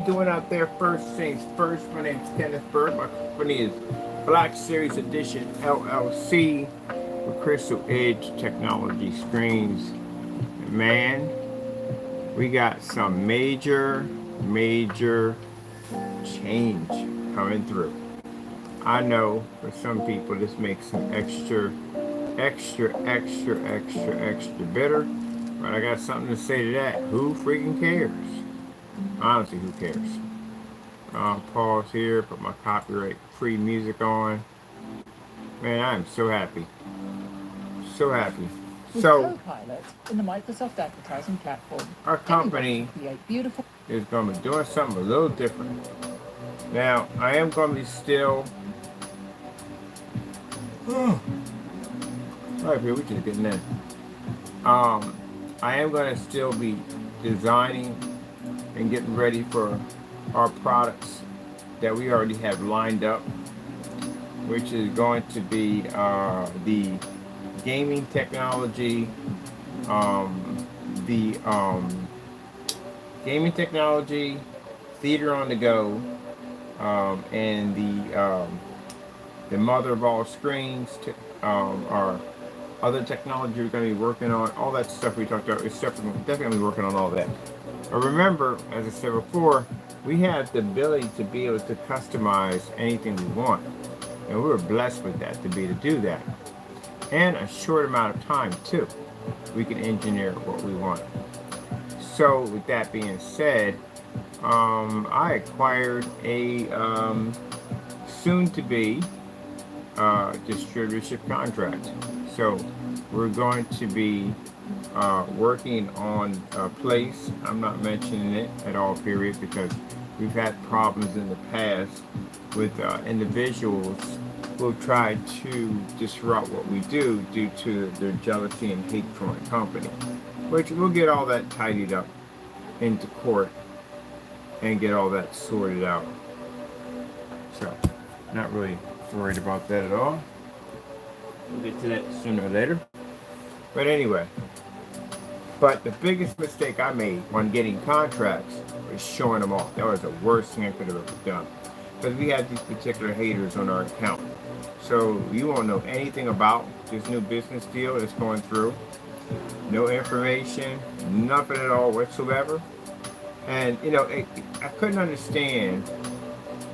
Doing out there? First things first, my name is Kenneth Bird. My company is Black Series Edition LLC with Crystal Edge Technology Screens. Man, we got some major change coming through. I know for some people this makes some extra bitter, but I got something to say to that. Who freaking cares? Honestly, who cares? Pause here, put my copyright free music on. Man, I am so happy. So happy. With So, Copilot in the Microsoft advertising platform, our company is going to be doing something a little different. Now, I am going to be still. Right here, we just getting in. I am going to still be designing and getting ready for our products that we already have lined up, which is going to be the gaming technology, the gaming technology, theater on the go, and the mother of all screens, our other technology we're going to be working on. All that stuff we talked about, we're definitely working on all that. But remember, as I said before, we have the ability to be able to customize anything we want. And we were blessed with that, to be able to do that. And a short amount of time, too. We can engineer what we want. So, with that being said, I acquired a soon-to-be distributorship contract. So, we're going to be working on a place. I'm not mentioning it at all, period, because we've had problems in the past with individuals who have tried to disrupt what we do due to their jealousy and hate for my company, which we'll get all that tidied up into court and get all that sorted out. So, not really worried about that at all. We'll get to that sooner or later. But anyway, the biggest mistake I made when getting contracts was showing them off. That was the worst thing I could have ever done. Because we had these particular haters on our account. So you won't know anything about this new business deal that's going through. No information, nothing at all whatsoever. And, I couldn't understand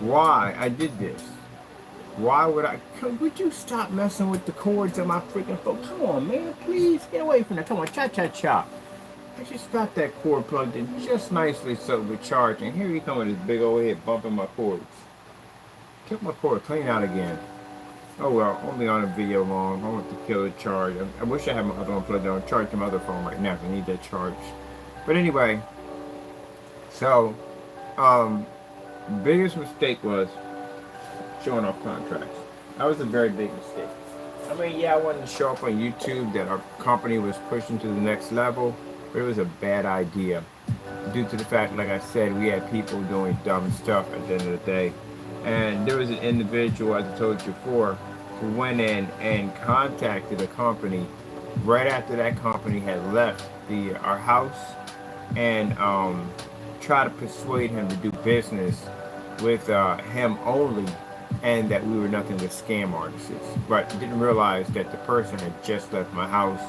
why I did this. Why would you stop messing with the cords on my freaking phone? Come on, man, please, get away from that. Come on, cha-cha-cha. I just got that cord plugged in just nicely so with charging. Here you come with this big old head bumping my cords. Took my cord clean out again. Oh well, only on a video long. I want to kill the charge. I wish I had my other one plugged in. I'm charging my other phone right now. I need that charge. But anyway, so, biggest mistake was showing off contracts. That was a very big mistake. I mean, yeah, I wanted to show up on YouTube that our company was pushing to the next level, but it was a bad idea due to the fact, like I said, we had people doing dumb stuff at the end of the day. And there was an individual, as I told you before, who went in and contacted a company right after that company had left our house and tried to persuade him to do business with him only, and that we were nothing but scam artists. But didn't realize that the person had just left my house,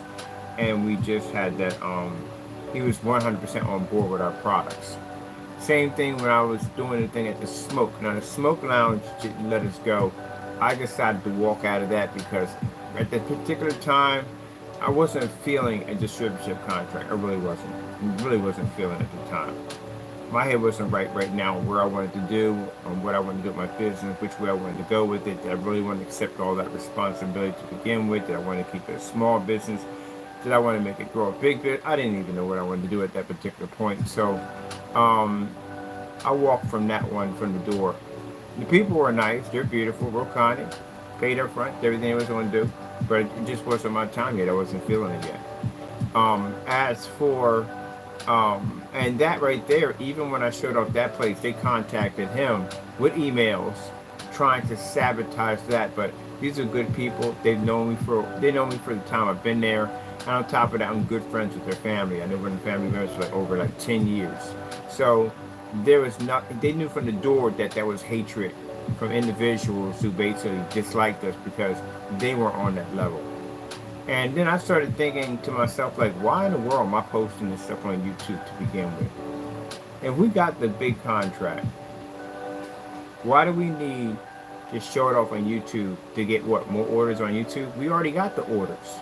and we just had that, he was 100% on board with our products. Same thing when I was doing the thing at the Smoke. Now the Smoke Lounge didn't let us go. I decided to walk out of that because at that particular time, I wasn't feeling a distributorship contract. I really wasn't feeling it at the time. My head wasn't right now where I wanted to do, what I wanted to do with my business, which way I wanted to go with it. That I really wanted to accept all that responsibility to begin with. That I wanted to keep it a small business. That I wanted to make it grow a big bit. I didn't even know what I wanted to do at that particular point. So, I walked from that one from the door. The people were nice. They're beautiful, real kind. Paid up front, everything I was going to do. But it just wasn't my time yet. I wasn't feeling it yet. As for and that right there, even when I showed up that place, they contacted him with emails trying to sabotage that. But these are good people. They know me for the time I've been there. And on top of that, I'm good friends with their family. I know we're in family members for over 10 years. So there was not, they knew from the door that there was hatred from individuals who basically disliked us because they were on that level. And then I started thinking to myself, like, why in the world am I posting this stuff on YouTube to begin with? If we got the big contract, why do we need to show it off on YouTube to get what, more orders on YouTube? We already got the orders.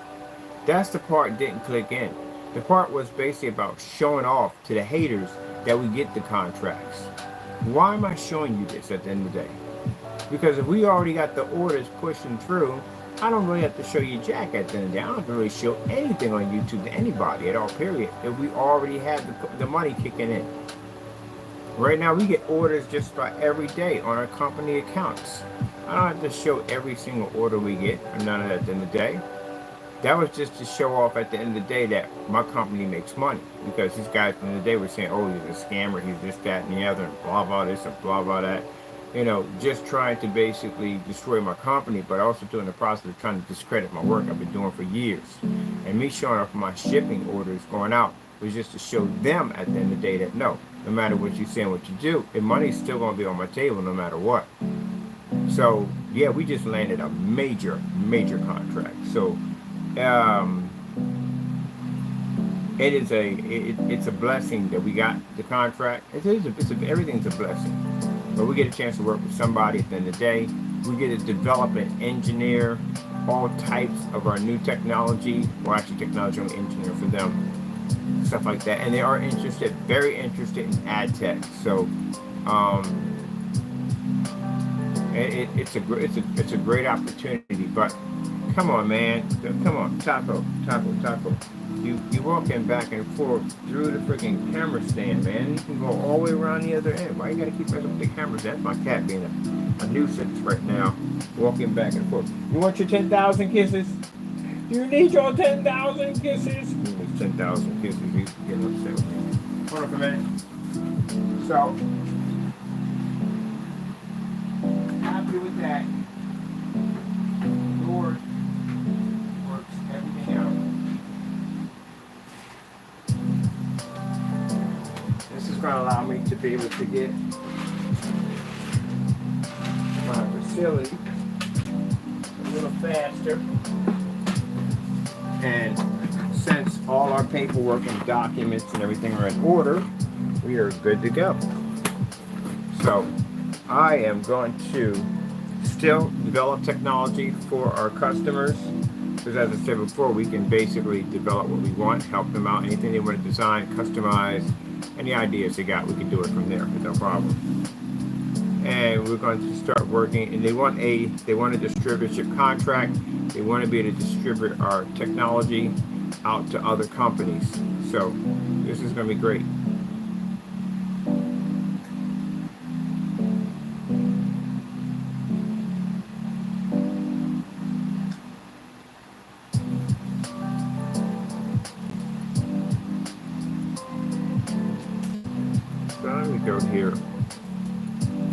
That's the part that didn't click in. The part was basically about showing off to the haters that we get the contracts. Why am I showing you this at the end of the day? Because if we already got the orders pushing through, I don't really have to show you jack at the end of the day. I don't have to really show anything on YouTube to anybody at all, period. If we already have the money kicking in. Right now, we get orders just about every day on our company accounts. I don't have to show every single order we get, or none of that at the end of the day. That was just to show off at the end of the day that my company makes money. Because these guys at the end of the day were saying, oh, he's a scammer, he's this, that, and the other, and blah, blah, this, and blah, blah, that. You know, just trying to basically destroy my company, but also doing the process of trying to discredit my work I've been doing for years. And me showing off my shipping orders going out was just to show them at the end of the day that no matter what you say and what you do, the money's still going to be on my table no matter what. So, yeah, we just landed a major contract. So, it's a blessing that we got the contract. Everything's a blessing. But we get a chance to work with somebody at the end of the day. We get to develop and engineer all types of our new technology. Well, actually, technology I'm engineering for them. Stuff like that. And they are interested, very interested in ad tech. So, it's a great opportunity. But come on, man. Come on. Taco. You walking back and forth through the freaking camera stand, man. You can go all the way around the other end. Why you gotta keep messing with the camera? That's my cat being a nuisance right now, walking back and forth. You want your 10,000 kisses? Do you need your 10,000 kisses? 10,000 kisses. You get upset with me. Hold on for a minute. So, happy with that. Lord works everything out. This is going to allow me to be able to get my facility a little faster. And since all our paperwork and documents and everything are in order, we are good to go. So I am going to still develop technology for our customers. Because as I said before, we can basically develop what we want, help them out, anything they want to design, customize, any ideas they got, we can do it from there with no problem. And we're going to start working, and they want a distributorship contract. They want to be able to distribute our technology out to other companies. So this is going to be great. So let me go here.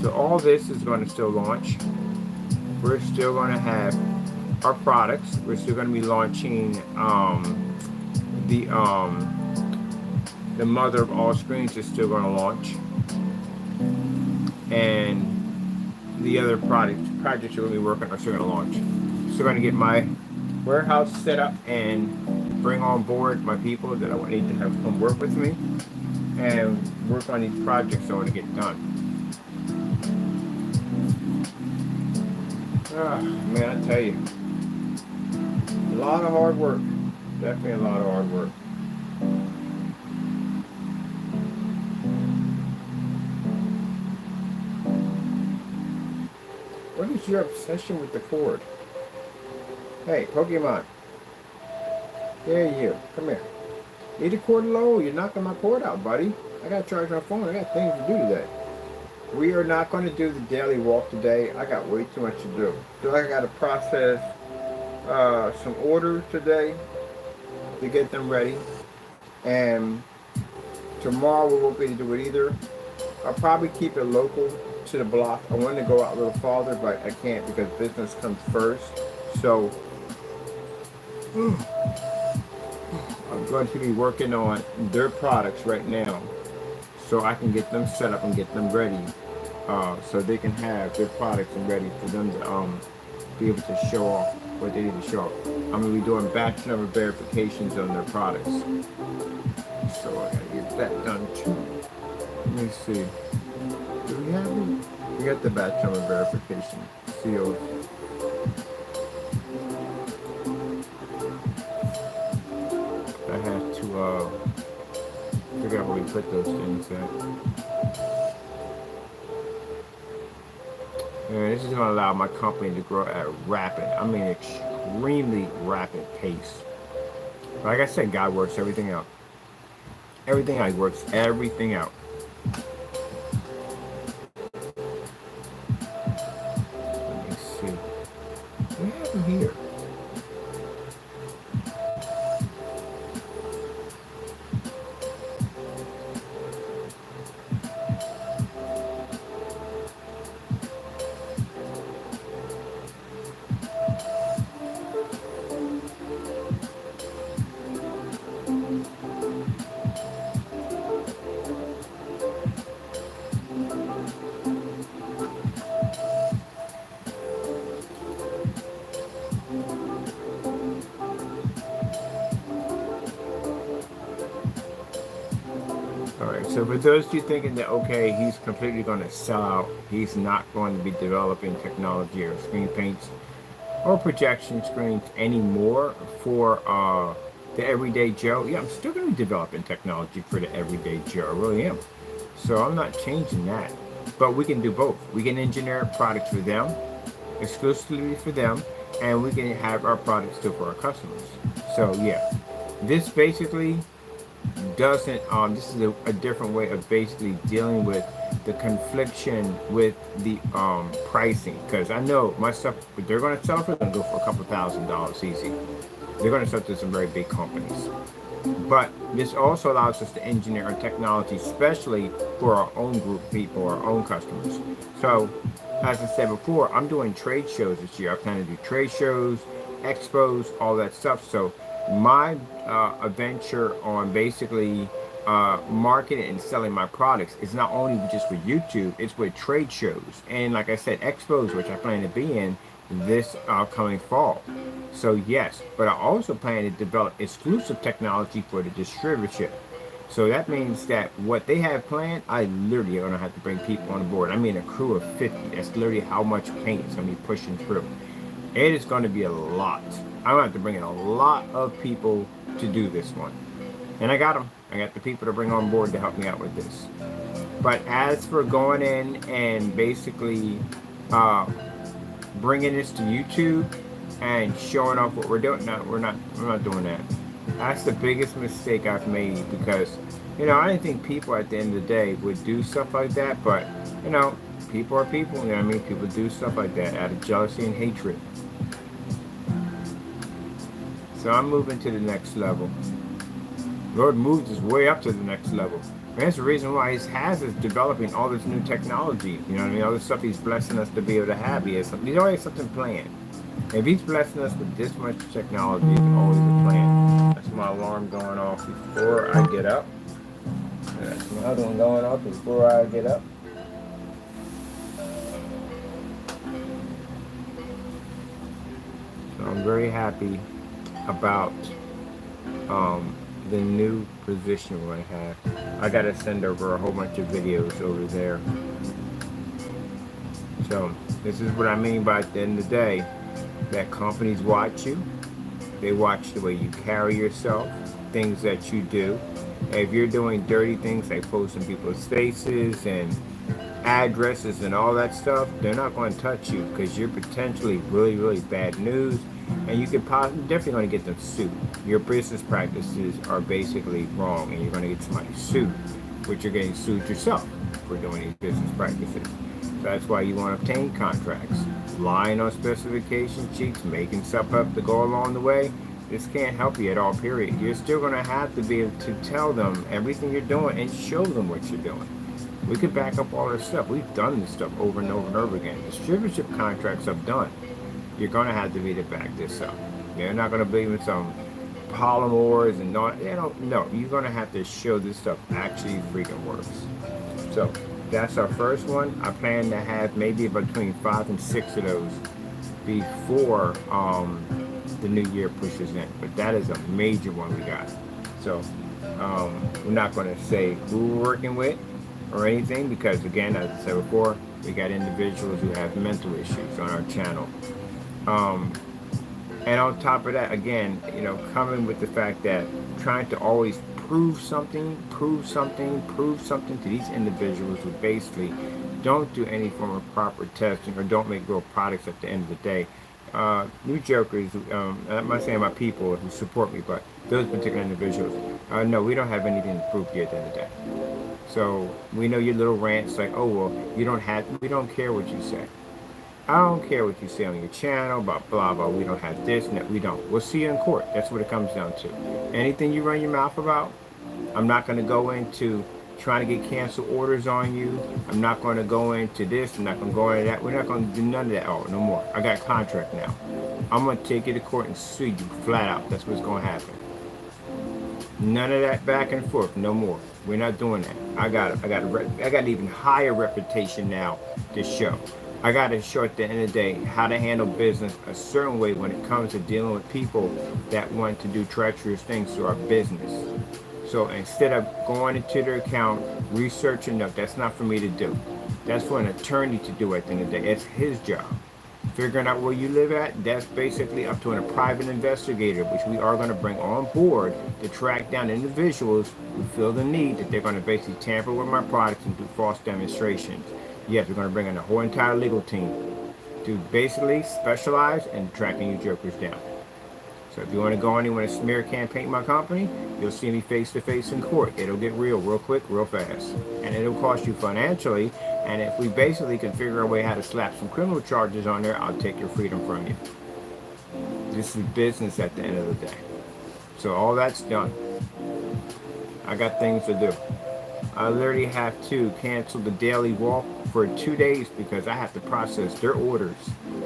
So all this is going to still launch. We're still going to have our products. We're still going to be launching the mother of all screens is still going to launch, and the other projects we're going to be working on are still going to launch. Still going to get my warehouse set up and bring on board my people that I need to have come work with me and work on these projects I want to get done. Man, I tell you, a lot of hard work. Definitely a lot of hard work. What is your obsession with the cord? Hey, Pokemon. Yeah, you. Come here. Need the cord low? You're knocking my cord out, buddy. I gotta charge my phone. I got things to do today. We are not going to do the daily walk today. I got way too much to do. So I got to process some orders today to get them ready. And tomorrow we won't be able to do it either. I'll probably keep it local to the block. I want to go out a little farther, but I can't because business comes first. So I'm going to be working on their products right now. so I can get them set up and get them ready, so they can have their products and ready for them to be able to show off what they need to show off. I'm going to be doing batch number verifications on their products, so I gotta get that done too. Let me see. Do we have it? We got the batch number verification sealed. I have to figure out where we put those things at. And this is going to allow my company to grow at extremely rapid pace. Like I said, God works everything out. Everything out, He works everything out. Let me see. What happened here? Alright, so for those of you thinking that, okay, he's completely going to sell out, he's not going to be developing technology or screen paints or projection screens anymore for the everyday Joe. Yeah, I'm still going to be developing technology for the everyday Joe, I really am. So I'm not changing that. But we can do both. We can engineer products for them, exclusively for them, and we can have our products still for our customers. So yeah, this basically doesn't this is a different way of basically dealing with the confliction with the pricing, because I know my stuff, but they're going to sell for, going to go for a couple $1,000s easy. They're going to sell to some very big companies, but this also allows us to engineer our technology, especially for our own group of people, our own customers. So as I said before, I'm doing trade shows this year. I plan to do trade shows, expos, all that stuff. So my adventure on basically marketing and selling my products is not only just with YouTube, it's with trade shows. And like I said, expos, which I plan to be in this coming fall. So yes, but I also plan to develop exclusive technology for the distributorship. So that means that what they have planned, I literally are going to have to bring people on board. I mean a crew of 50. That's literally how much paint is going to be pushing through. It is going to be a lot. I'm going to have to bring in a lot of people to do this one. And I got them. I got the people to bring on board to help me out with this. But as for going in and basically bringing this to YouTube and showing off what we're doing, no, we're not doing that. That's the biggest mistake I've made, because, you know, I didn't think people at the end of the day would do stuff like that. But, you know, people are people. You know what I mean? People do stuff like that out of jealousy and hatred. So I'm moving to the next level. Lord moves us way up to the next level. And that's the reason why He has us developing all this new technology. You know what I mean? All this stuff He's blessing us to be able to have. He always has something planned. If He's blessing us with this much technology, it's always a plan. That's my alarm going off before I get up. That's my other one going off before I get up. So I'm very happy about the new position we're going to have. I got to send over a whole bunch of videos over there. So this is what I mean by, at the end of the day, that companies watch you. They watch the way you carry yourself, things that you do. If you're doing dirty things like posting people's faces and addresses and all that stuff, they're not going to touch you, because you're potentially really, really bad news. And you could definitely going to get them sued. Your business practices are basically wrong, and you're going to get somebody sued, which you're getting sued yourself for doing these business practices. So that's why you want to obtain contracts. Lying on specification sheets, making stuff up to go along the way, this can't help you at all, period. You're still going to have to be able to tell them everything you're doing and show them what you're doing. We could back up all this stuff. We've done this stuff over and over and over again. Distributorship contracts I've done. You're going to have to be to back this up. They're not going to believe in some polymers and not, they don't know. You're gonna have to show this stuff actually freaking works. So that's our first one. I plan to have maybe between 5 and 6 of those before the new year pushes in. But that is a major one we got. So we're not going to say who we're working with or anything because, again, as I said before, we got individuals who have mental issues on our channel. And on top of that, again, coming with the fact that trying to always prove something to these individuals who basically don't do any form of proper testing or don't make real products at the end of the day. New jokers, I'm not saying my people who support me, but those particular individuals, no, we don't have anything to prove here at the end of the day. So we know your little rants like, oh, well, we don't care what you say. I don't care what you say on your channel, blah, blah, blah. We don't have this and that. We don't. We'll see you in court. That's what it comes down to. Anything you run your mouth about, I'm not going to go into trying to get cancel orders on you. I'm not going to go into this. I'm not going to go into that. We're not going to do none of that. Oh, no more. I got a contract now. I'm going to take you to court and sue you flat out. That's what's going to happen. None of that back and forth. No more. We're not doing that. I got an even higher reputation now to show. I got to show at the end of the day how to handle business a certain way when it comes to dealing with people that want to do treacherous things to our business. So instead of going into their account, researching, no, that's not for me to do. That's for an attorney to do at the end of the day. It's his job. Figuring out where you live at, that's basically up to a private investigator, which we are going to bring on board to track down individuals who feel the need that they're going to basically tamper with my products and do false demonstrations. Yes, we're going to bring in a whole entire legal team to basically specialize in tracking you jokers down. So if you want to go on and you want to smear campaign my company, you'll see me face to face in court. It'll get real quick, real fast. And it'll cost you financially. And if we basically can figure a way how to slap some criminal charges on there, I'll take your freedom from you. This is business at the end of the day. So all that's done. I got things to do. I literally have to cancel the daily walk for 2 days because I have to process their orders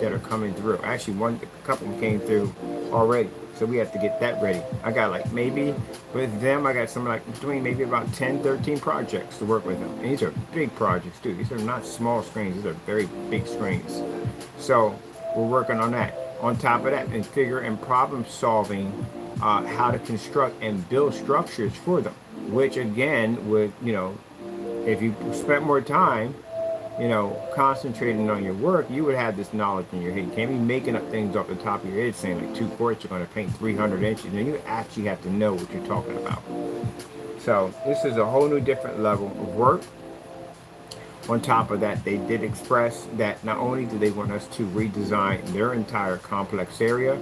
that are coming through. Actually, a couple came through already, so we have to get that ready. I got maybe with them, I got something between maybe about 10, 13 projects to work with them. And these are big projects too. These are not small screens. These are very big screens. So we're working on that. On top of that, and figure and problem solving how to construct and build structures for them. Which again would, if you spent more time, concentrating on your work, you would have this knowledge in your head. You can't be making up things off the top of your head saying 2 quarts you're going to paint 300 inches. And you actually have to know what you're talking about. So this is a whole new different level of work. On top of that, they did express that not only do they want us to redesign their entire complex area,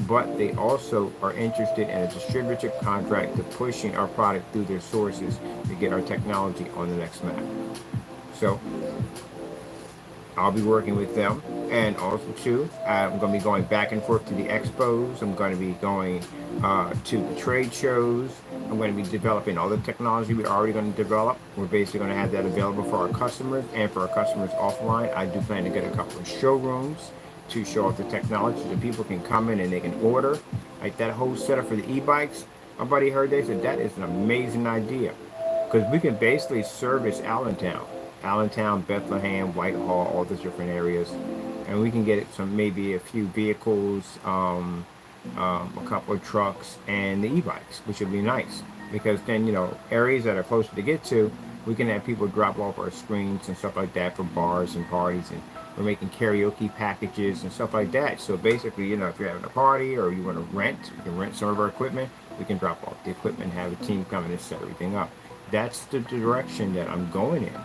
but they also are interested in a distributor contract to pushing our product through their sources to get our technology on the next map. So I'll be working with them, and also too, I'm going to be going back and forth to the expos. I'm going to be going to the trade shows. I'm going to be developing all the technology we're already going to develop. We're basically going to have that available for our customers and for our customers offline. I do plan to get a couple of showrooms to show off the technology so people can come in and they can order. Like that whole setup for the e-bikes, my buddy heard they said that is an amazing idea because we can basically service Allentown, Bethlehem, Whitehall, all those different areas, and we can get maybe a few vehicles, a couple of trucks, and the e-bikes, which would be nice because then areas that are closer to get to, we can have people drop off our screens and stuff like that for bars and parties, and we're making karaoke packages and stuff like that. So basically, if you're having a party or you want to rent, you can rent some of our equipment. We can drop off the equipment and have a team come in and set everything up. That's the direction that I'm going in.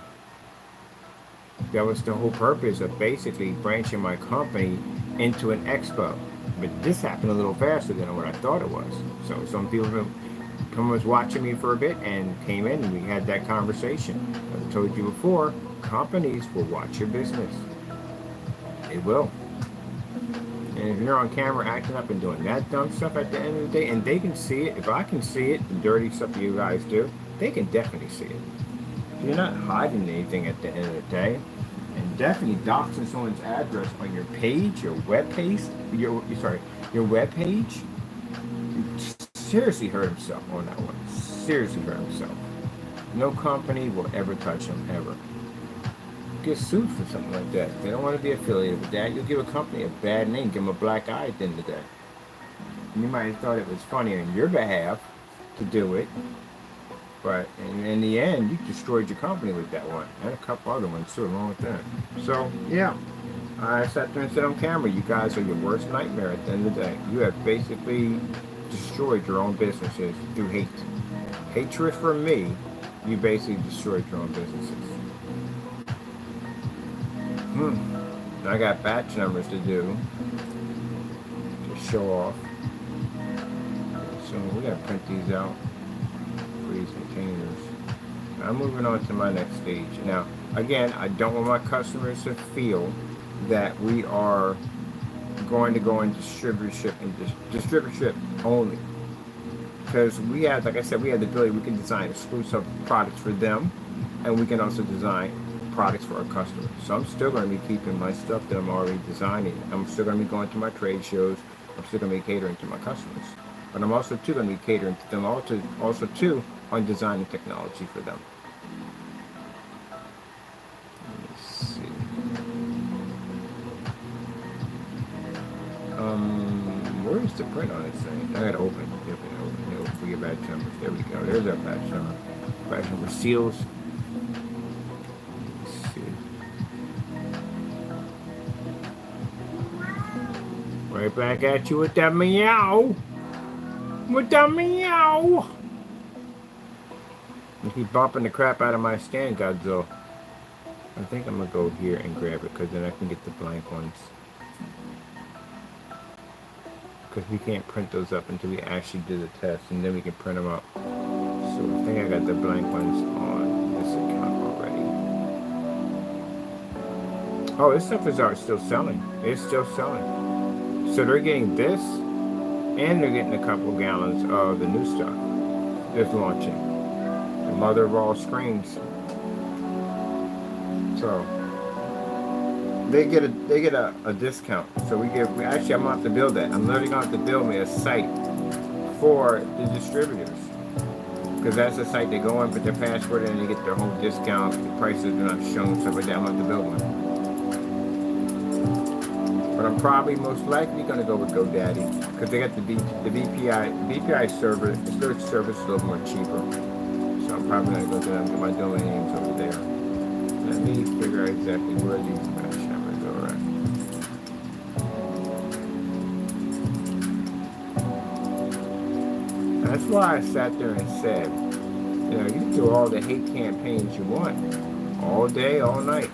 That was the whole purpose of basically branching my company into an expo. But this happened a little faster than what I thought it was. So some people was watching me for a bit and came in and we had that conversation. As I told you before, companies will watch your business. They will. And if you're on camera acting up and doing that dumb stuff at the end of the day, and they can see it, if I can see it, the dirty stuff you guys do, they can definitely see it. You're not hiding anything at the end of the day. And definitely doxing someone's address on your page, your web page, your web page, seriously hurt himself on that one. Seriously hurt himself. No company will ever touch him, ever. Get sued for something like that. They don't want to be affiliated with that. You'll give a company a bad name, give them a black eye at the end of the day. You might have thought it was funny on your behalf to do it, but in the end, you destroyed your company with that one, and a couple other ones too, along with that. So, yeah, I sat there and said on camera, you guys are your worst nightmare at the end of the day. You have basically destroyed your own businesses through hate. Hatred for me, you basically destroyed your own businesses. I got batch numbers to do to show off. So we gotta print these out for these containers. I'm moving on to my next stage. Now, again, I don't want my customers to feel that we are going to go in distributorship and distributorship only. Because we have, like I said, we have the ability, we can design exclusive products for them, and we can also design products for our customers. So I'm still going to be keeping my stuff that I'm already designing. I'm still going to be going to my trade shows. I'm still going to be catering to my customers. But I'm also too going to be catering to them also too on designing technology for them. Let me see. Where's the print on this thing? I gotta open it. Open for your batch numbers. There we go. There's our batch number. Batch number seals. Let's see. Right back at you with that meow. With that meow. You keep bumping the crap out of my stand, Godzilla. I think I'm gonna go here and grab it because then I can get the blank ones. Because we can't print those up until we actually do the test, and then we can print them up. So I think I got the blank ones on this account already. Oh, this stuff is still selling. It's still selling. So they're getting this, and they're getting a couple gallons of the new stuff that's launching. The mother of all screens. So they get a discount. So actually I'm gonna have to build that. I'm literally gonna have to build me a site for the distributors. Because that's the site they go in, put their password in, and they get their whole discount, the prices are not shown, stuff like that. I'm gonna have to build one. But I'm probably most likely gonna go with GoDaddy. Because they got the VPI server, their service is a little more cheaper. So I'm probably gonna go to them and get my domain names over there. Let me figure out exactly where these batch numbers are at. That's why I sat there and said, you know, you can do all the hate campaigns you want, all day, all night.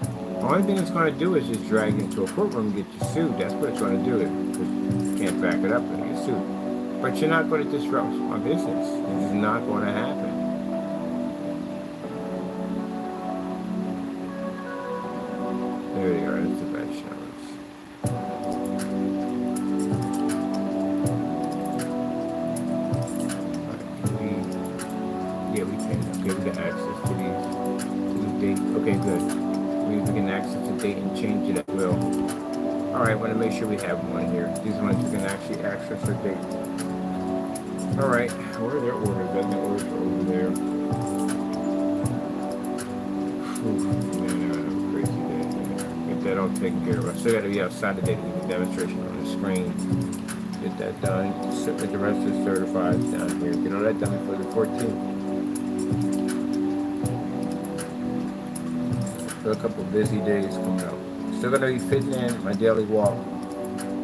The only thing it's going to do is just drag you into a courtroom and get you sued. That's what it's going to do. You can't back it up and get sued. But you're not going to disrupt my business. It's not going to happen. There they are, that's the batch numbers. Alright, we can. Okay, we got access to the date. Okay, good. We can access the date and change it at will. Alright, I want to make sure we have one here. These ones we can actually access the date. Alright, where are their orders? I think the orders are over there. Man, crazy day. Get that all taken care of. I still got to be outside today to do the demonstration on the screen. Get that done. Sit with the rest of the certifieds down here. Get all that done before the 14th. A couple of busy days coming up. Still gonna be fitting in my daily walk.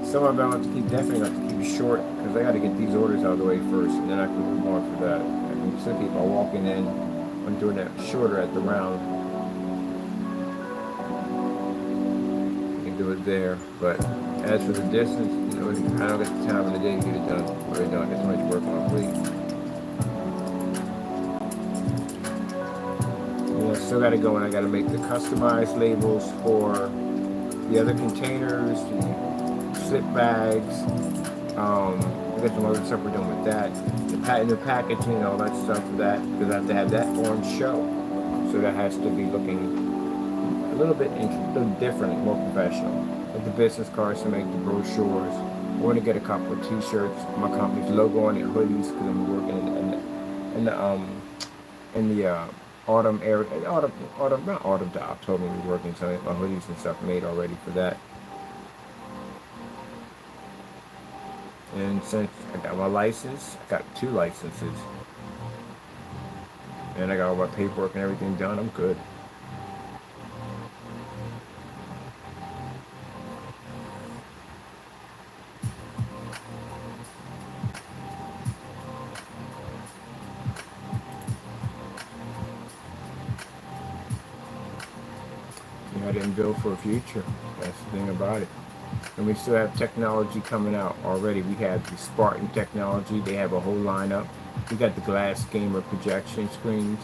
Some of them definitely have to keep it short because I got to get these orders out of the way first, and then I can move on for that. I can still keep my walking in. I'm doing that shorter at the round. I can do it there, but as for the distance, you know, I don't get the time of the day to get it done. Or I don't get so much work on my plate. Still got to go and I got to make the customized labels for the other containers, the slip bags. We got some other stuff we're doing with that. The packaging, all that stuff for that, because I have to have that on show. So that has to be looking a little bit different, more professional. Like the business cards to make the brochures, We're gonna get a couple of T-shirts, my company's logo on it, hoodies, because I'm working in the autumn area, not autumn to October. We're working, so my hoodies and stuff made already for that. And since I got my license, I got 2 licenses, and I got all my paperwork and everything done, I'm good. I didn't build for a future. That's the thing about it. And we still have technology coming out already. We have the Spartan technology. They have a whole lineup. We got the glass gamer projection screens.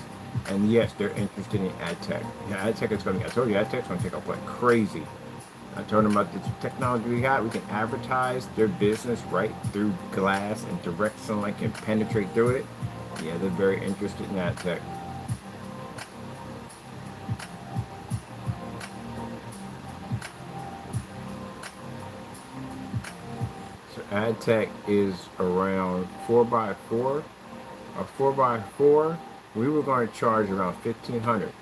And yes, they're interested in ad tech. Yeah, ad tech is going to, I told you, ad tech's going to take off like crazy. I told them about the technology we got. We can advertise their business right through glass, and direct sunlight can penetrate through it. Yeah, they're very interested in ad tech. Ad tech is around 4x4. A 4x4, we were going to charge around $1,500.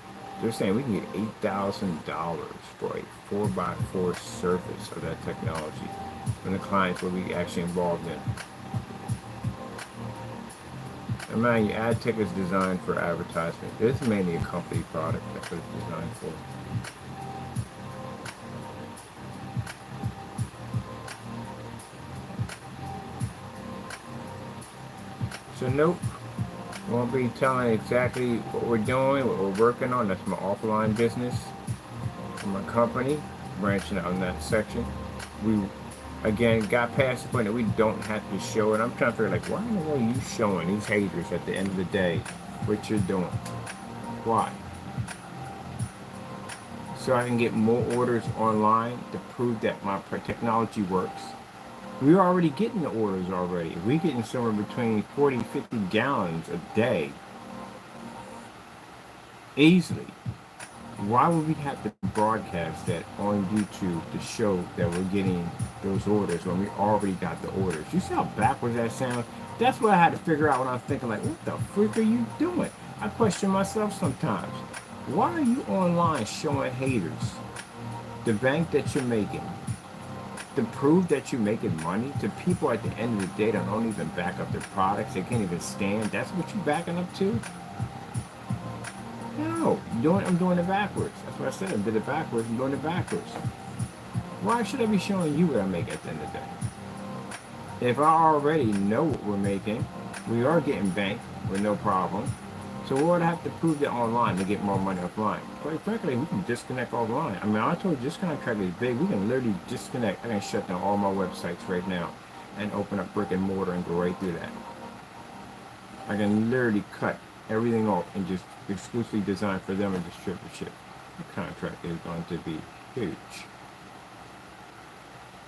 They're saying we can get $8,000 for a 4x4 surface of that technology, and the clients will be actually involved in. And mind you, ad tech is designed for advertisement. This is mainly a company product. That's what it's designed for. So nope, won't be telling exactly what we're doing, what we're working on. That's my offline business for my company, branching out in that section. We, again, got past the point that we don't have to show it. I'm trying to figure, like, why in the world are you showing these haters at the end of the day what you're doing? Why? So I can get more orders online to prove that my technology works. We're already getting the orders already. We're getting somewhere between 40, 50 gallons a day. Easily. Why would we have to broadcast that on YouTube to show that we're getting those orders when we already got the orders? You see how backwards that sounds? That's what I had to figure out when I was thinking, like, what the freak are you doing? I question myself sometimes. Why are you online showing haters the bank that you're making, to prove that you're making money to people at the end of the day that don't even back up their products? They can't even stand. That's what you're backing up to? No, I'm doing it backwards. That's what I said. I did it backwards. I'm doing it backwards. Why should I be showing you what I make at the end of the day? If I already know what we're making, we are getting banked with no problem. So what would I have to prove that online to get more money offline? Quite frankly, we can disconnect offline. I mean, I told you this contract is big. We can literally disconnect. I can shut down all my websites right now and open up brick and mortar and go right through that. I can literally cut everything off and just exclusively design for them and distributorship. The contract is going to be huge.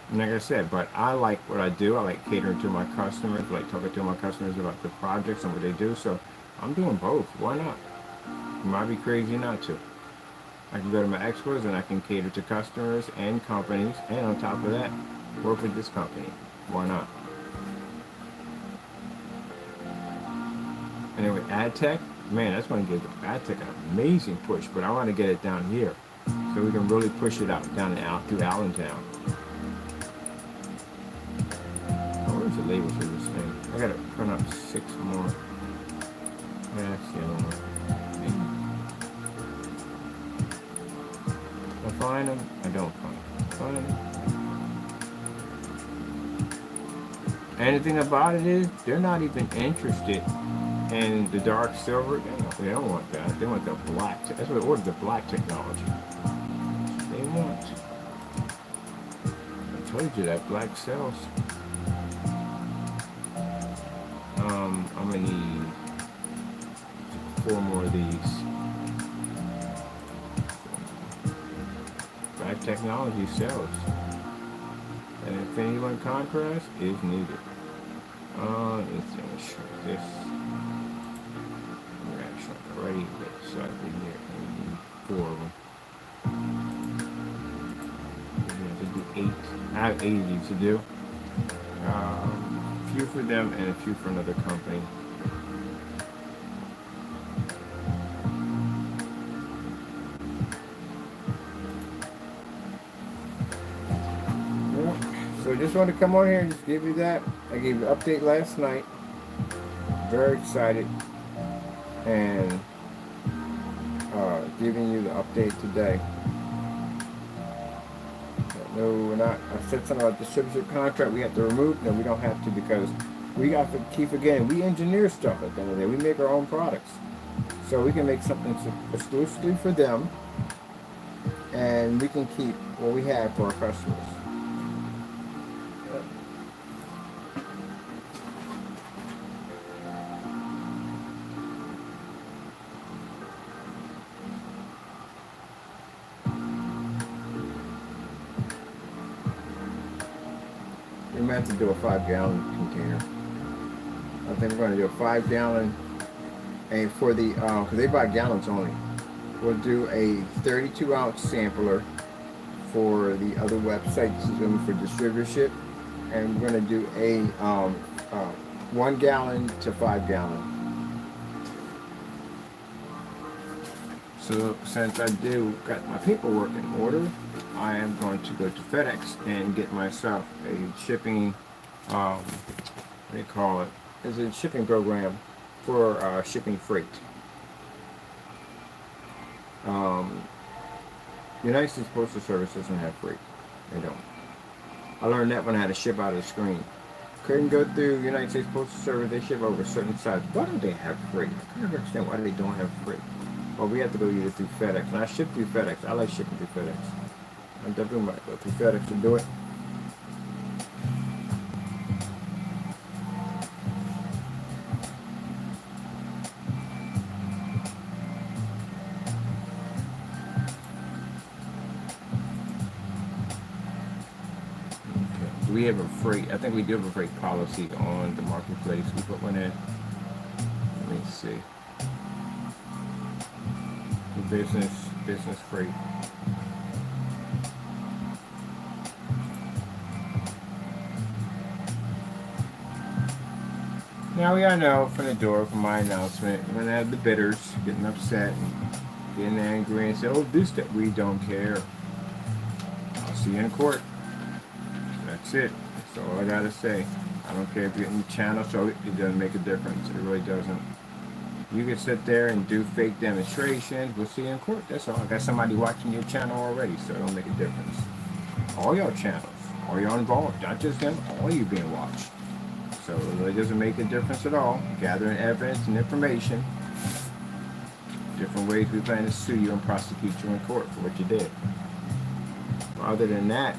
And like I said, but I like what I do. I like catering to my customers. I like talking to my customers about the projects and what they do. So I'm doing both. Why not? It might be crazy not to. I can go to my expos and I can cater to customers and companies, and on top of that, work with this company. Why not? Anyway, ad tech, man, that's going to give ad tech an amazing push, but I want to get it down here so we can really push it out down and out through Allentown. Oh, where's the labels for this thing? I got to print up 6 more. Yeah, that's the other one. I find them, I don't find them. And the thing about it is, they're not even interested in the dark silver. They don't want that. They want the black. That's what they ordered, the black technology. They want. I told you that black sells. I'm gonna need 4 more of these. Black technology sells. And Infinity One contrast is needed. Let's shrink this. We're actually already slightly here. We need 4 of them. We have to do 8. I have 8 of these to do. A few for them and a few for another company. So just want to come on here and just give you that. I gave you an update last night. Very excited. And giving you the update today. No, we're not. I said something about distributor contract we have to remove. No, we don't have to, because we got to keep forgetting. We engineer stuff at the end of the day. We make our own products. So we can make something exclusively for them. And we can keep what we have for our customers. We meant to do a 5-gallon container. I think we're going to do a 5-gallon, and for the because they buy gallons only. We'll do a 32-ounce sampler for the other websites for distributorship, and we're going to do a 1 gallon to 5 gallon. So since I got my paperwork in order, I am going to go to FedEx and get myself a shipping, what do you call it? It's a shipping program for shipping freight. United States Postal Service doesn't have freight. They don't. I learned that when I had to ship out of the screen. Couldn't go through United States Postal Service. They ship over a certain size. Why don't they have freight? I can't understand why they don't have freight. Well, we have to go either through FedEx. And I ship through FedEx. I like shipping through FedEx. I definitely might go through FedEx to do it. Okay. Do we have a freight? I think we do have a freight policy on the marketplace. We put one in. Let me see. Business freight. Now we all know from the door, from my announcement, we're gonna have the bidders getting upset and getting angry and say, "Oh, do that." We don't care. I'll see you in court. That's it. That's all I gotta say. I don't care if you're in the channel, so it doesn't make a difference. It really doesn't. You can sit there and do fake demonstrations. We'll see you in court. That's all. I got somebody watching your channel already, so it don't make a difference. All your channels, all y'all involved, not just them, all you being watched. So it really doesn't make a difference at all. Gathering evidence and information. Different ways we plan to sue you and prosecute you in court for what you did. Other than that,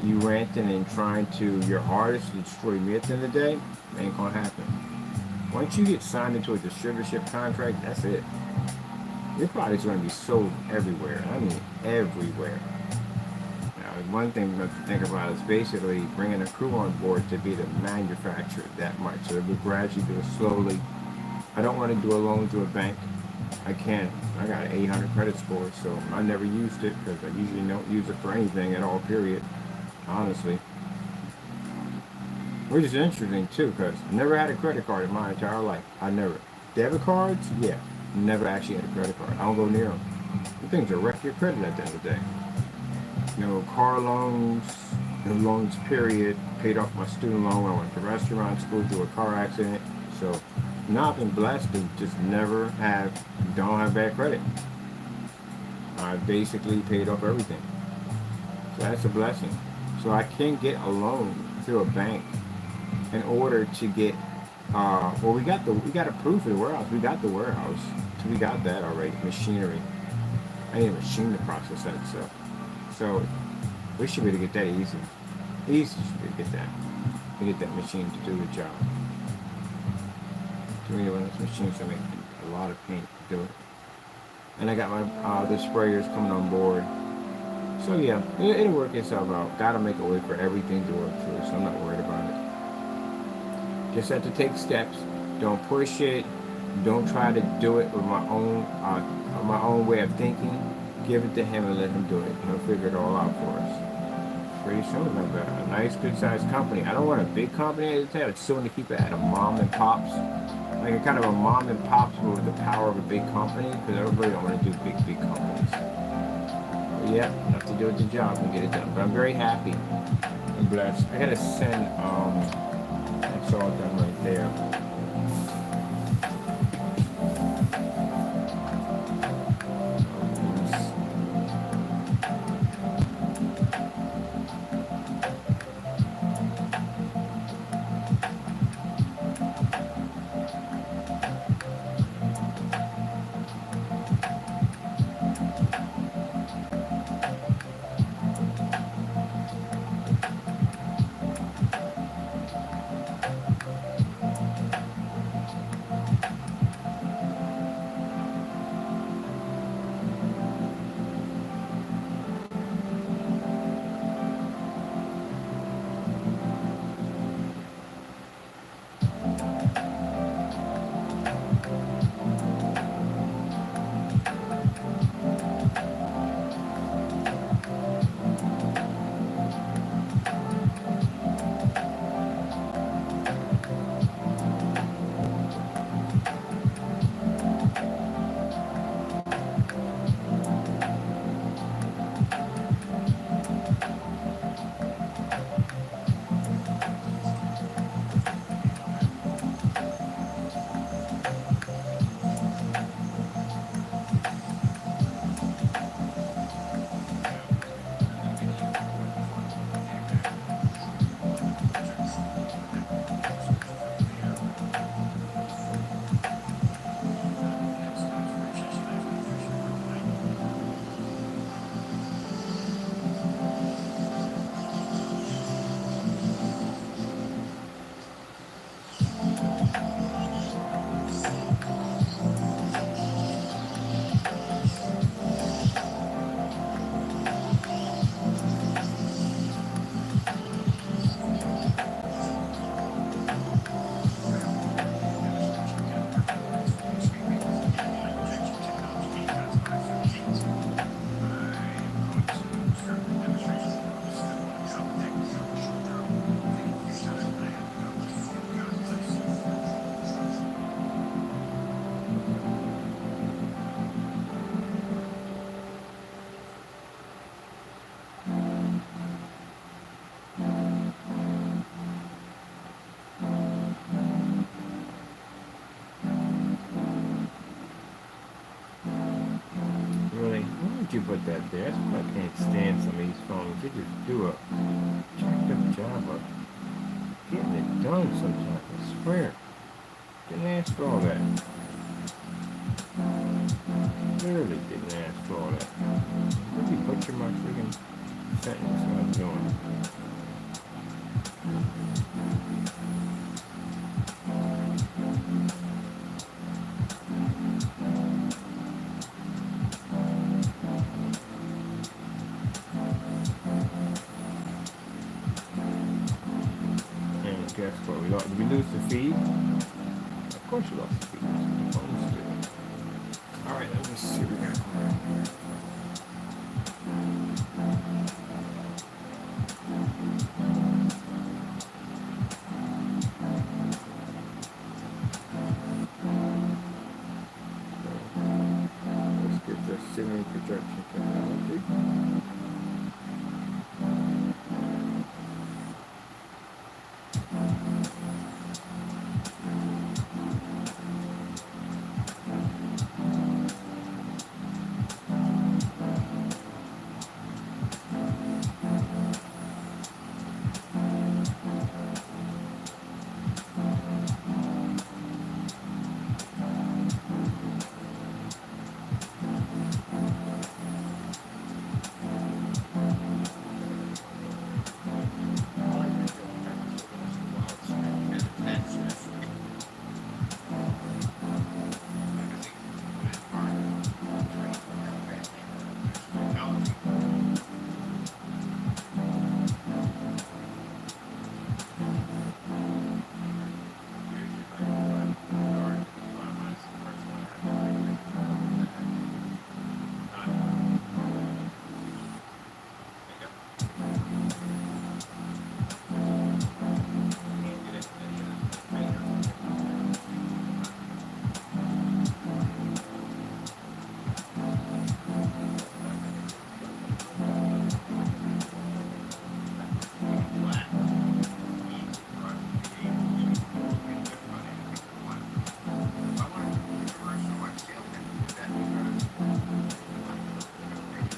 you ranting and trying to, your artist to destroy me at the end of the day, it ain't gonna happen. Once you get signed into a distributorship contract, that's it. Your product's going to be sold everywhere. I mean, everywhere. Now, one thing we have to think about is basically bringing a crew on board to be the manufacturer that much. So we gradually do it slowly. I don't want to do a loan to a bank. I can't. I got an 800 credit score, so I never used it because I usually don't use it for anything at all, period. Honestly. Which is interesting too, because I never had a credit card in my entire life. I never. Debit cards? Yeah. Never actually had a credit card. I don't go near them. The things will wreck your credit at the end of the day. No car loans, no loans period. Paid off my student loan when I went to restaurant school through a car accident. So, now I've been blessed to just don't have bad credit. I basically paid off everything. So that's a blessing. So I can get a loan through a bank in order to get, we got a proof of the warehouse. We got the warehouse. So we got that already. Machinery. I need a machine to process that stuff. So we should be able to get that easy. Easy should be able to get that. To get that machine to do the job. To me, one of those machines that make a lot of paint to do it. And I got my the sprayers coming on board. So yeah, it'll work itself out. Gotta make a way for everything to work through, so I'm not worried about it. Just have to take steps. Don't push it. Don't try to do it with my own way of thinking. Give it to him and let him do it. He'll figure it all out for us. pretty soon, like a nice, good-sized company. I don't want a big company at the time. I still want to keep it at a mom and pops, like a kind of a mom and pops, but with the power of a big company. Because I really don't want to do big companies. But yeah, I have to do it the job and get it done. But I'm very happy and blessed. I gotta send. That's all done right there. Really? Why would you put that there? That's why I can't stand some of these phones. They just do a jacked up job of getting it done sometimes. I swear. Didn't ask for all that. Literally didn't ask for all that. Really butcher my freaking sentence what I'm doing. And guess what? Did we lose the feed? Of course you lost the feed. The phone's good. Alright, let me see what we got going on here. Let's get the ceiling projection technology.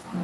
So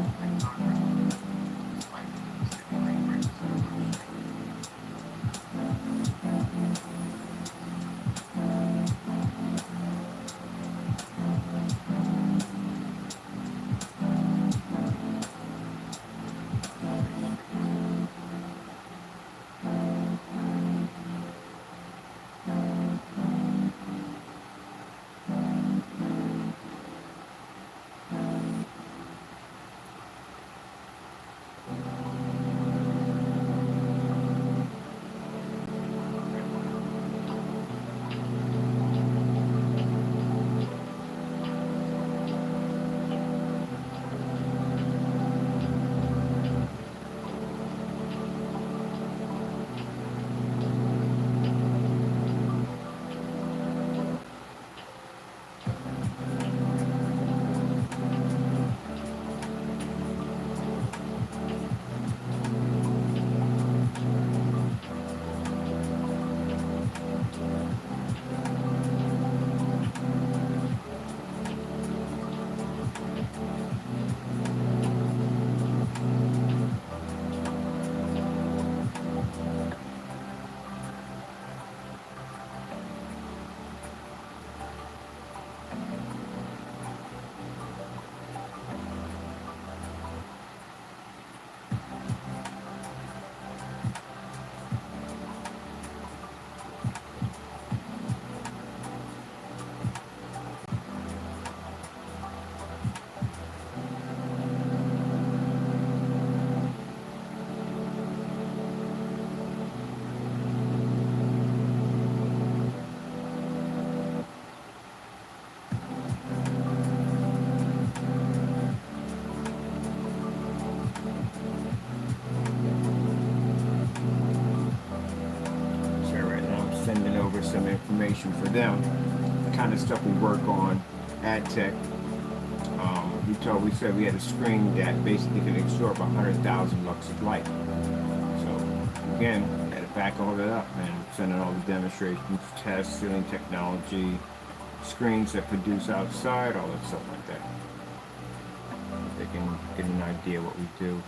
right now I'm sending over some information for them, the kind of stuff we work on, ad tech. We said we had a screen that basically can absorb 100,000 lux of light. So again, had to back all that up and sending all the demonstrations, tests, ceiling technology, screens that produce outside, all that stuff like that. They can get an idea what we do.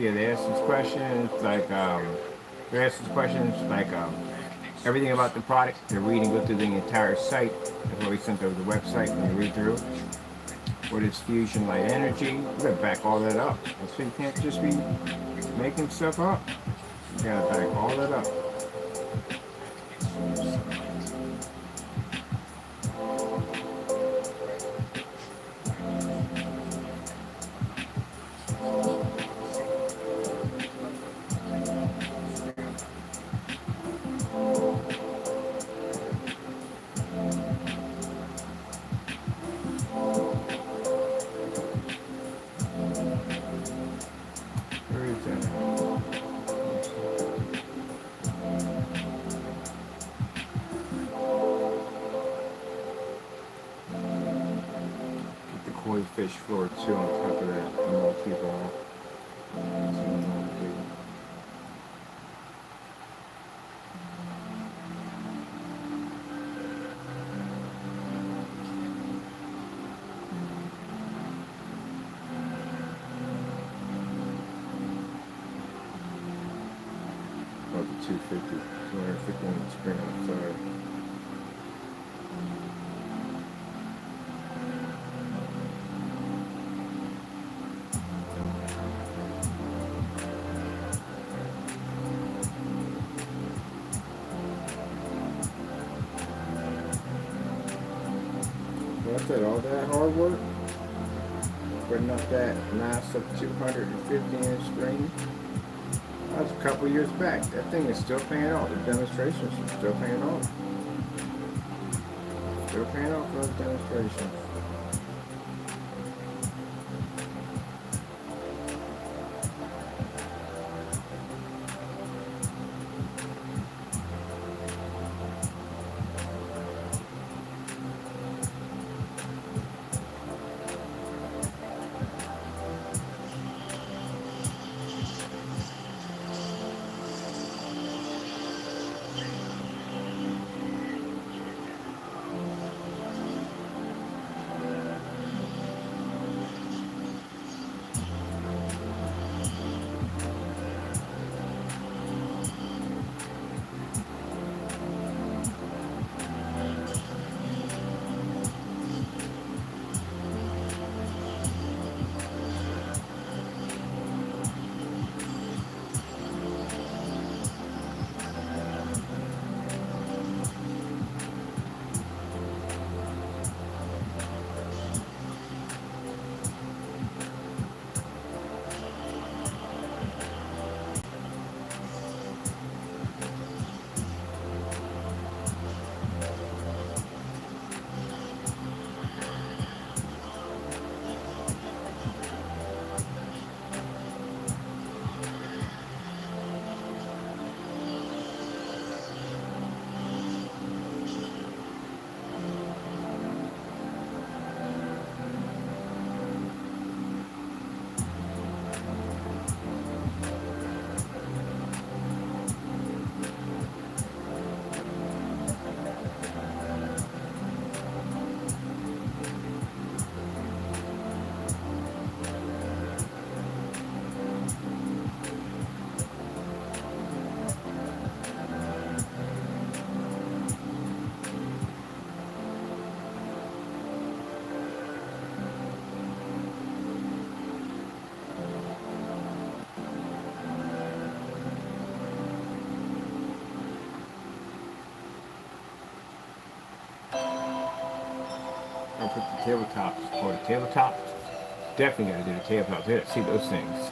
Yeah, they ask us questions like they ask us questions like everything about the product. They read and go through the entire site. That's why we sent over the website when you read through. What is fusion light energy? We gotta back all that up. So you can't just be making stuff up. You gotta back all that up. Where is that? Get the koi fish floor too on top of that. Multi-ball. About the 250, 250 on the screen outside. That's it, all that hard work, putting up that massive 250-inch screen. That was a couple years back. That thing is still paying off. The demonstrations are still paying off. Still paying off for those demonstrations. I'll put the tabletops, or the tabletops. Definitely gotta do the tabletops. You gotta see those things.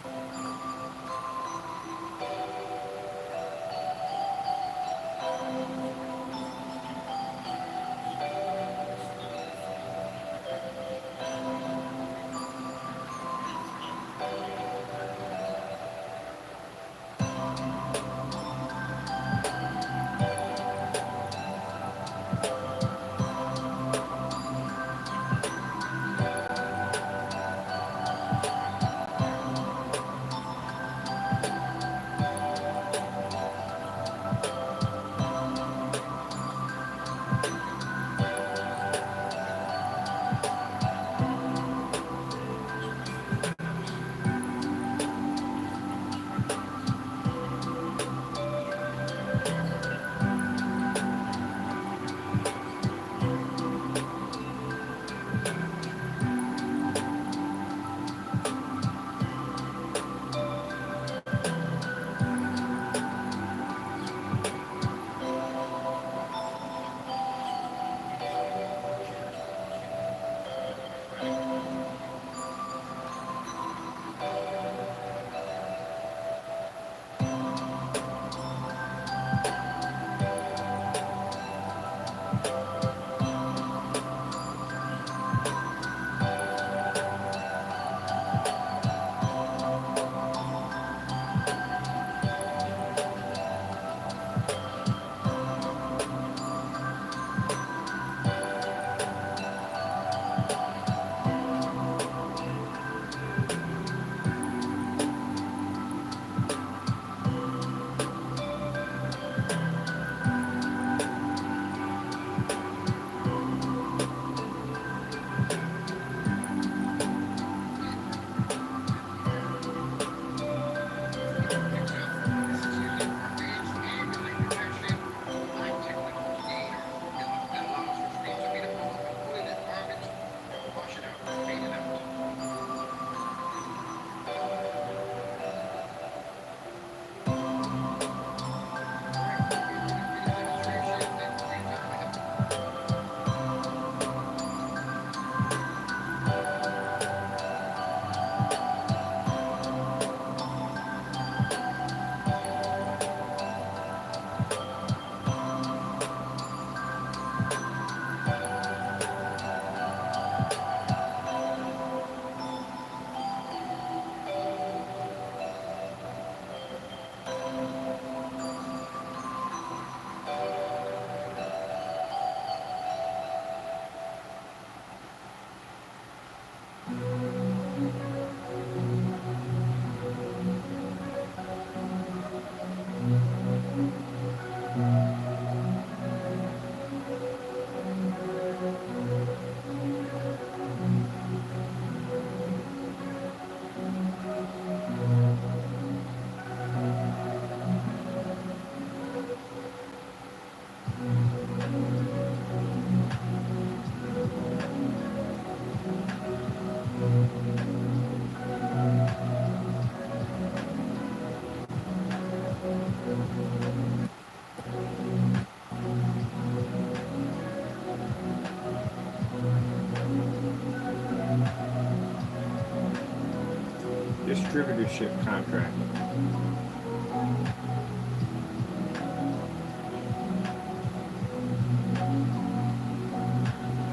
Distributorship contract.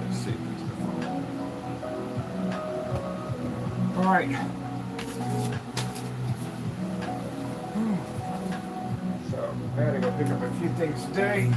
Let's see. All right. So I gotta go pick up a few things today.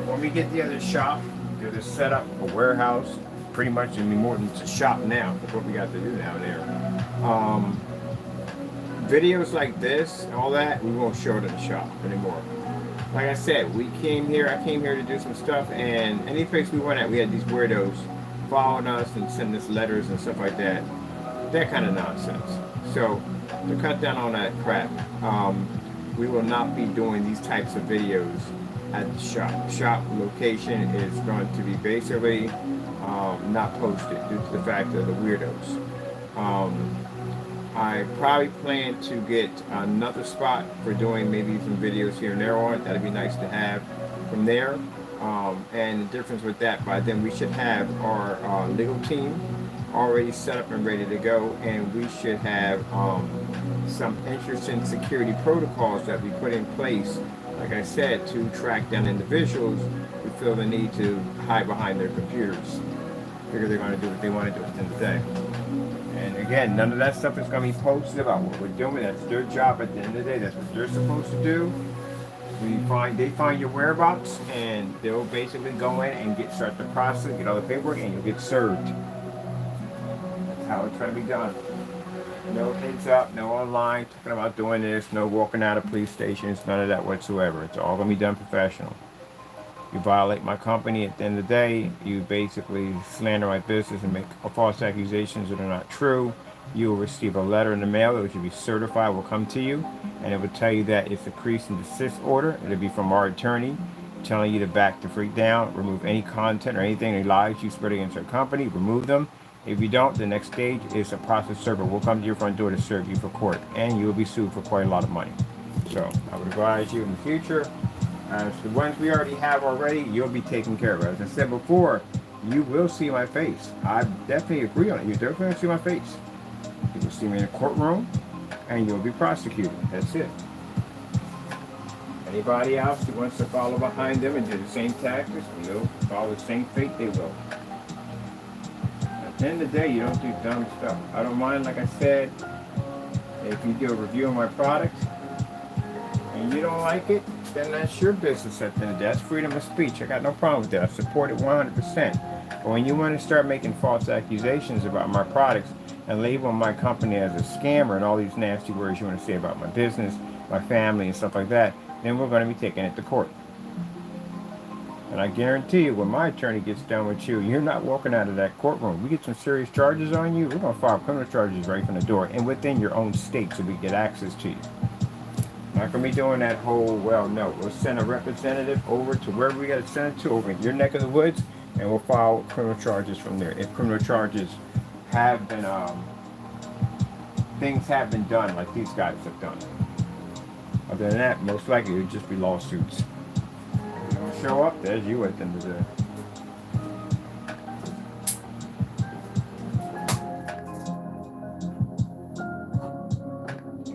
When we get the other shop, get it set up, a warehouse, pretty much it'll be more than just a shop now. That's what we got to do down there. Videos like this and all that, we won't show it in the shop anymore. Like I said, I came here to do some stuff, and any place we went at, we had these weirdos following us and sending us letters and stuff like that. That kind of nonsense. So, to cut down on that crap, we will not be doing these types of videos at the shop. Shop location is going to be basically not posted due to the fact of the weirdos. I probably plan to get another spot for doing maybe some videos here and there on it. That'd be nice to have from there. And the difference with that, by then we should have our legal team already set up and ready to go, and we should have some interesting security protocols that we put in place, like I said, to track down individuals who feel the need to hide behind their computers. Figure they're going to do what they want to do at the end of the day. And again, none of that stuff is going to be posted about what we're doing. That's their job at the end of the day. That's what they're supposed to do. They find your whereabouts, and they'll basically go in and start the process, get all the paperwork, and you'll get served. That's how it's going to be done. No heads up, no online talking about doing this, no walking out of police stations, none of that whatsoever. It's all going to be done professional. You violate my company, at the end of the day, you basically slander my business and make false accusations that are not true. You will receive a letter in the mail that will be certified, will come to you, and it will tell you that it's a cease and desist order. It'll be from our attorney telling you to back the freak down, remove any content or anything, any lies you spread against our company, remove them. If you don't, the next stage is a process server will come to your front door to serve you for court, and you will be sued for quite a lot of money. So I would advise you in the future, as the ones we already have already, you'll be taken care of. As I said before, you will see my face. I definitely agree on it. You're definitely going to see my face. You will see me in a courtroom, and you'll be prosecuted. That's it. Anybody else who wants to follow behind them and do the same tactics, will follow the same fate, they will. At the end of the day, you don't do dumb stuff. I don't mind, like I said, if you do a review of my product and you don't like it, then that's your business at the end of the day. That's freedom of speech. I got no problem with that. I support it 100%. But when you want to start making false accusations about my products and label my company as a scammer and all these nasty words you want to say about my business, my family, and stuff like that, then we're going to be taking it to court. And I guarantee you, when my attorney gets done with you, you're not walking out of that courtroom. We get some serious charges on you, we're going to file criminal charges right from the door and within your own state so we get access to you. Not going to be doing that whole, well, no, we'll send a representative over to wherever we got to send it to, over in your neck of the woods, and we'll file criminal charges from there. If criminal charges have been, things have been done like these guys have done. Other than that, most likely it would just be lawsuits. If you don't show up, there's you at the end of the day.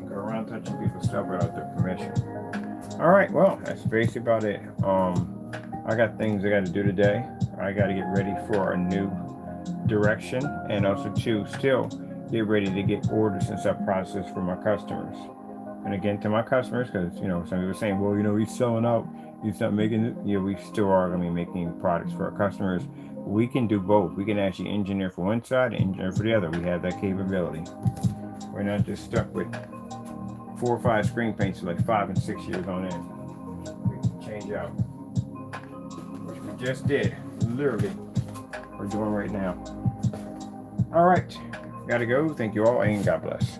Go around touching people's stuff without their permission. Alright, well, that's basically about it. I got things I got to do today. I got to get ready for a new direction, and also to still get ready to get orders and stuff processed for my customers. And again, to my customers, because some people are saying, well, he's selling out, he's not making it. We still are going to be making products for our customers. We can do both. We can actually engineer for one side and engineer for the other. We have that capability. We're not just stuck with 4 or 5 screen paints for like 5 and 6 years on end. We can change show, which we just did. Literally, we're doing right now. All right, gotta go. Thank you all, and God bless.